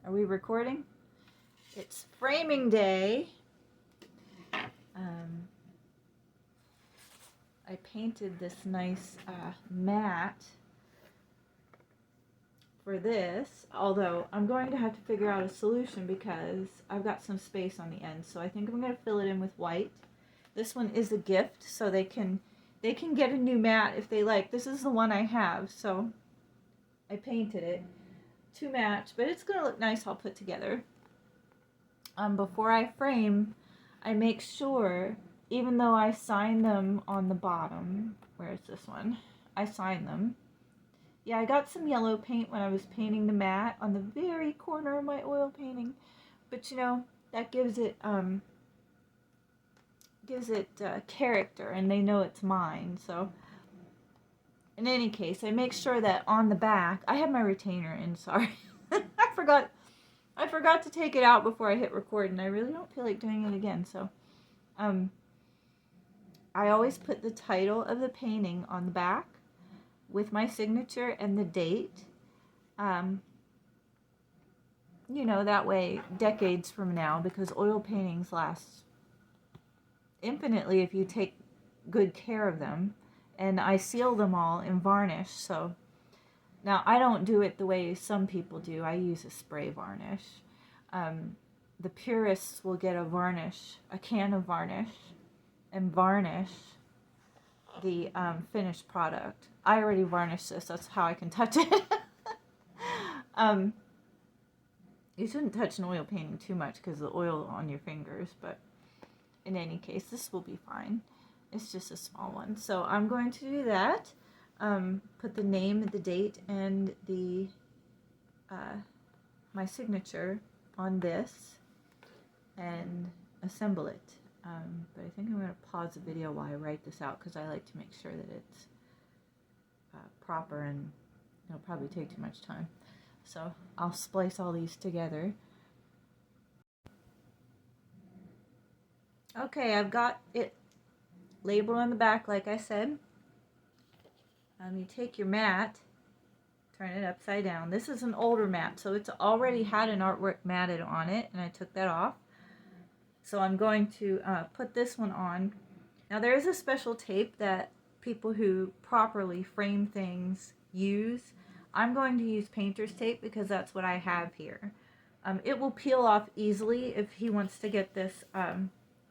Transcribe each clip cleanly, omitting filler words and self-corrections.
Are we recording? It's framing day. I painted this nice mat for this, although I'm going to have to figure out a solution because I've got some space on the end, so I think I'm going to fill it in with white. This one is a gift, so they can get a new mat if they like. This is the one I have, so I painted it to match, but it's going to look nice all put together. Before I frame, I make sure, even though I sign them on the bottom, where is this one? I sign them. Yeah, I got some yellow paint when I was painting the mat on the very corner of my oil painting, but you know, that gives it character, and they know it's mine. So in any case, I make sure that on the back, I have my retainer in, sorry. I forgot to take it out before I hit record, and I really don't feel like doing it again. So I always put the title of the painting on the back with my signature and the date. You know, that way decades from now, because oil paintings last infinitely if you take good care of them. And I seal them all in varnish. So now I don't do it the way some people do. I use a spray varnish. The purists will get a can of varnish, and varnish the finished product. I already varnished this. That's how I can touch it. You shouldn't touch an oil painting too much because of the oil on your fingers, but in any case, this will be fine. It's just a small one. So I'm going to do that. Put the name, the date, and the my signature on this and assemble it. But I think I'm going to pause the video while I write this out because I like to make sure that it's proper, and it'll probably take too much time. So I'll splice all these together. Okay, I've got it labeled on the back like I said. You take your mat, turn it upside down. This is an older mat, so it's already had an artwork matted on it, and I took that off. So I'm going to put this one on. Now there is a special tape that people who properly frame things use. I'm going to use painter's tape because that's what I have here. It will peel off easily if he wants to get this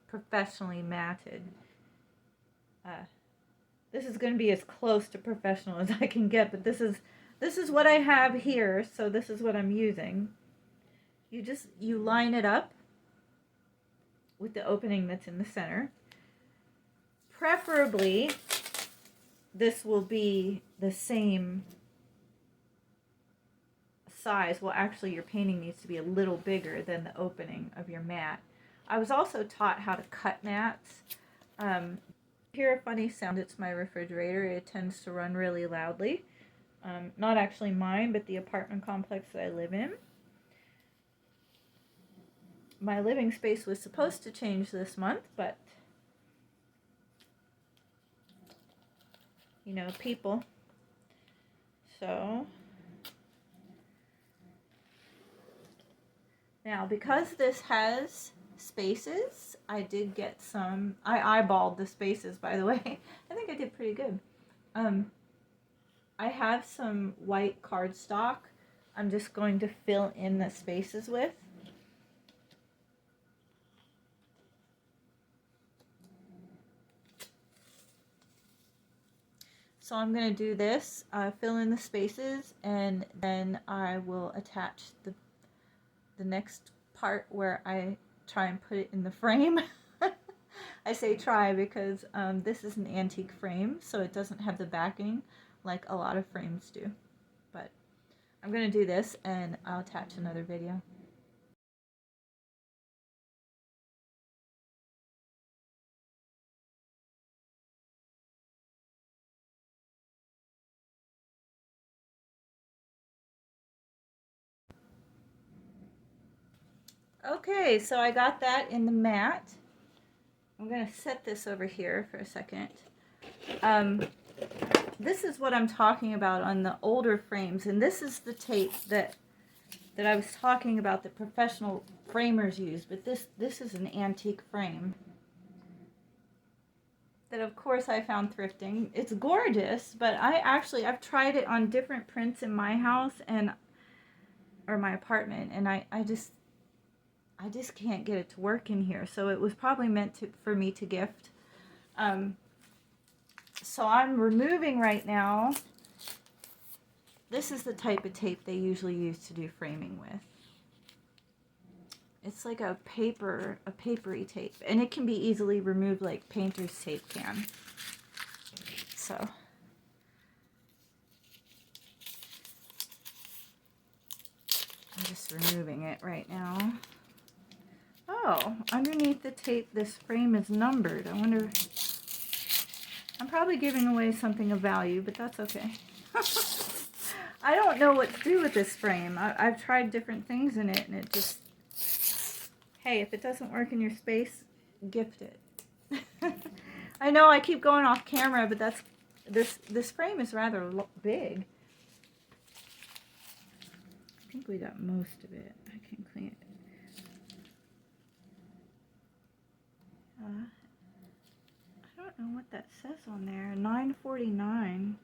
professionally matted. This is going to be as close to professional as I can get, but this is what I have here, so this is what I'm using. You line it up with the opening that's in the center. Preferably, this will be the same size. Well, actually, your painting needs to be a little bigger than the opening of your mat. I was also taught how to cut mats. Hear a funny sound, it's my refrigerator. It tends to run really loudly. Not actually mine, but the apartment complex that I live in. My living space was supposed to change this month, but you know, people. So now, because this has spaces, I did get some, I eyeballed the spaces, by the way. I think I did pretty good. I have some white cardstock I'm just going to fill in the spaces with. So I'm going to do this, fill in the spaces, and then I will attach the next part where I try and put it in the frame. I say try because this is an antique frame, so it doesn't have the backing like a lot of frames do. But I'm going to do this, and I'll attach another video. Okay, so I got that in the mat. I'm going to set this over here for a second. This is what I'm talking about on the older frames, and this is the tape that that I was talking about that professional framers use, but this is an antique frame that of course I found thrifting. It's gorgeous, but I've tried it on different prints in my house and or my apartment, and I just can't get it to work in here. So it was probably meant for me to gift. So I'm removing right now. This is the type of tape they usually use to do framing with. It's like a papery tape, and it can be easily removed like painter's tape can. So I'm just removing it right now. Oh, underneath the tape, this frame is numbered. I wonder, I'm probably giving away something of value, but that's okay. I don't know what to do with this frame. I've tried different things in it, and it just, hey, if it doesn't work in your space, gift it. I know I keep going off camera, but that's, this frame is rather big. I think we got most of it. I can clean it. I don't know what that says on there. 949.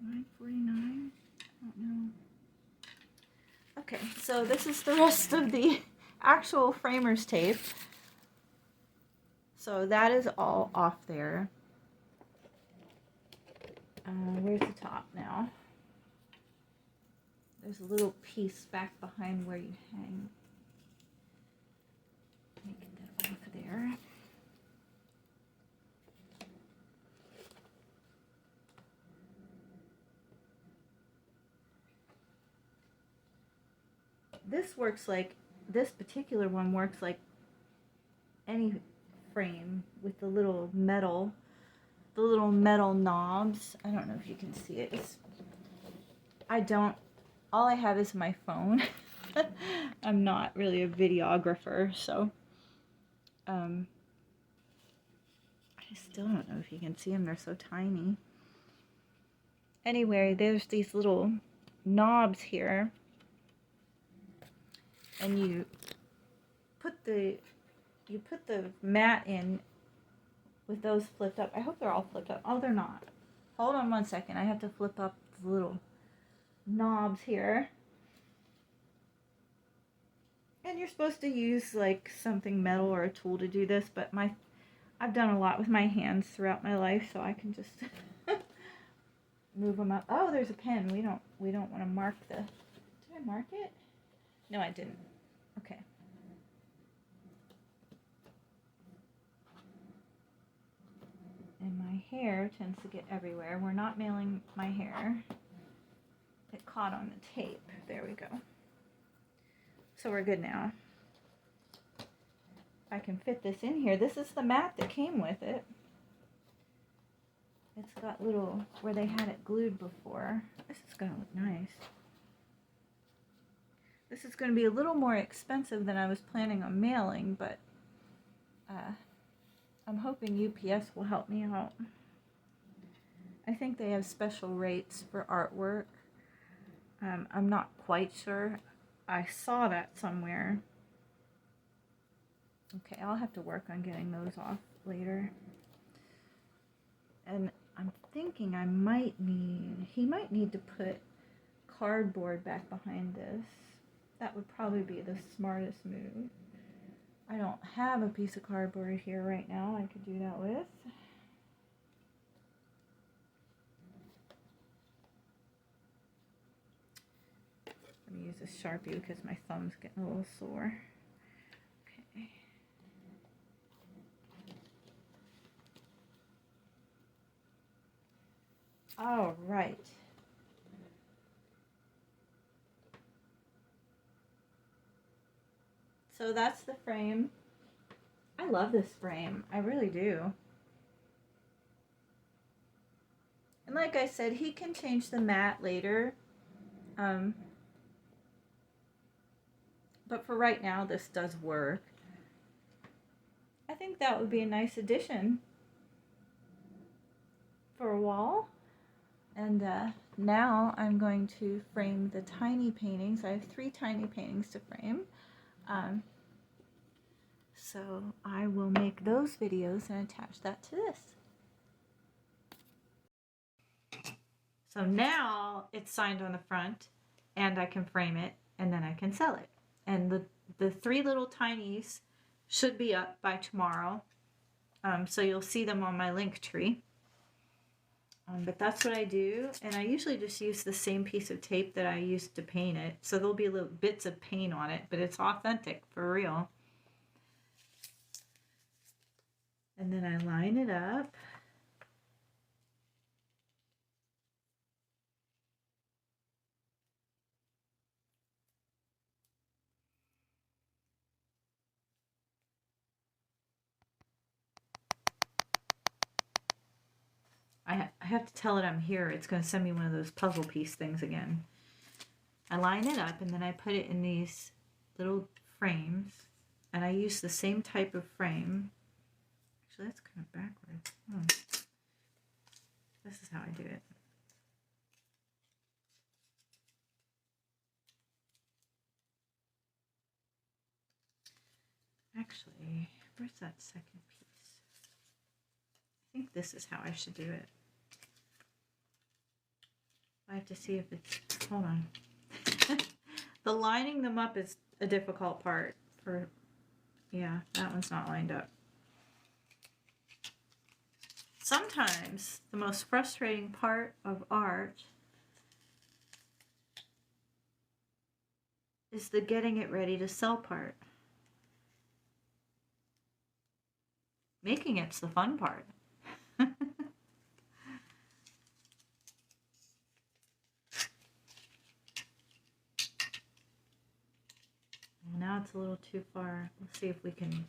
949? I don't know. Okay, so this is the rest of the actual framer's tape. So that is all off there. Where's the top now? There's a little piece back behind where you hang. Let me get that off there. This works like, this particular one works like any frame with the little metal knobs. I don't know if you can see it. All I have is my phone. I'm not really a videographer, so I still don't know if you can see them. They're so tiny. Anyway, there's these little knobs here, and you put the mat in with those flipped up. I hope they're all flipped up. Oh, they're not. Hold on one second. I have to flip up the little knobs here. And you're supposed to use like something metal or a tool to do this, but I've done a lot with my hands throughout my life, so I can just move them up. Oh, there's a pen. We don't want to mark the. Did I mark it? No, I didn't. Okay. And my hair tends to get everywhere. We're not mailing my hair. It caught on the tape. There we go. So we're good now. I can fit this in here. This is the mat that came with it. It's got little, where they had it glued before. This is going to look nice. This is going to be a little more expensive than I was planning on mailing, but I'm hoping UPS will help me out. I think they have special rates for artwork. I'm not quite sure. I saw that somewhere. Okay, I'll have to work on getting those off later. And I'm thinking he might need to put cardboard back behind this. That would probably be the smartest move. I don't have a piece of cardboard here right now I could do that with. Let me use a Sharpie because my thumb's getting a little sore. Okay. All right. So that's the frame. I love this frame. I really do. And like I said, he can change the mat later. But for right now, this does work. I think that would be a nice addition for a wall. And now I'm going to frame the tiny paintings. I have 3 tiny paintings to frame. So I will make those videos and attach that to this. So now it's signed on the front and I can frame it and then I can sell it. And the 3 little tinies should be up by tomorrow. So you'll see them on my link tree. But that's what I do. And I usually just use the same piece of tape that I used to paint it. So there'll be little bits of paint on it, but it's authentic for real. And then I line it up. I have to tell it I'm here. It's going to send me one of those puzzle piece things again. I line it up and then I put it in these little frames. And I use the same type of frame. Actually, that's kind of backwards. Oh. This is how I do it. Actually, where's that second piece? I think this is how I should do it. I have to see if it's, hold on. The lining them up is a difficult part for, yeah, that one's not lined up. Sometimes the most frustrating part of art is the getting it ready to sell part. Making it's the fun part. Now it's a little too far. Let's see if we can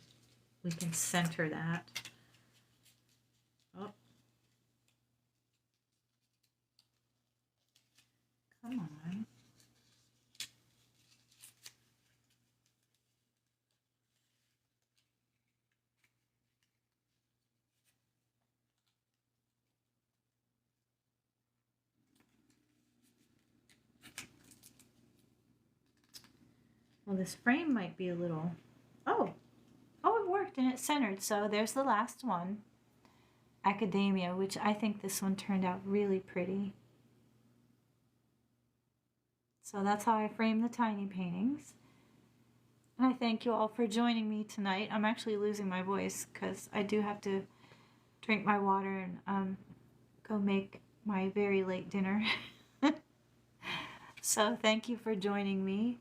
center that. Oh. Come on. Well, this frame might be a little, oh, it worked and it's centered. So there's the last one, Academia, which I think this one turned out really pretty. So that's how I frame the tiny paintings. And I thank you all for joining me tonight. I'm actually losing my voice because I do have to drink my water and go make my very late dinner. So thank you for joining me.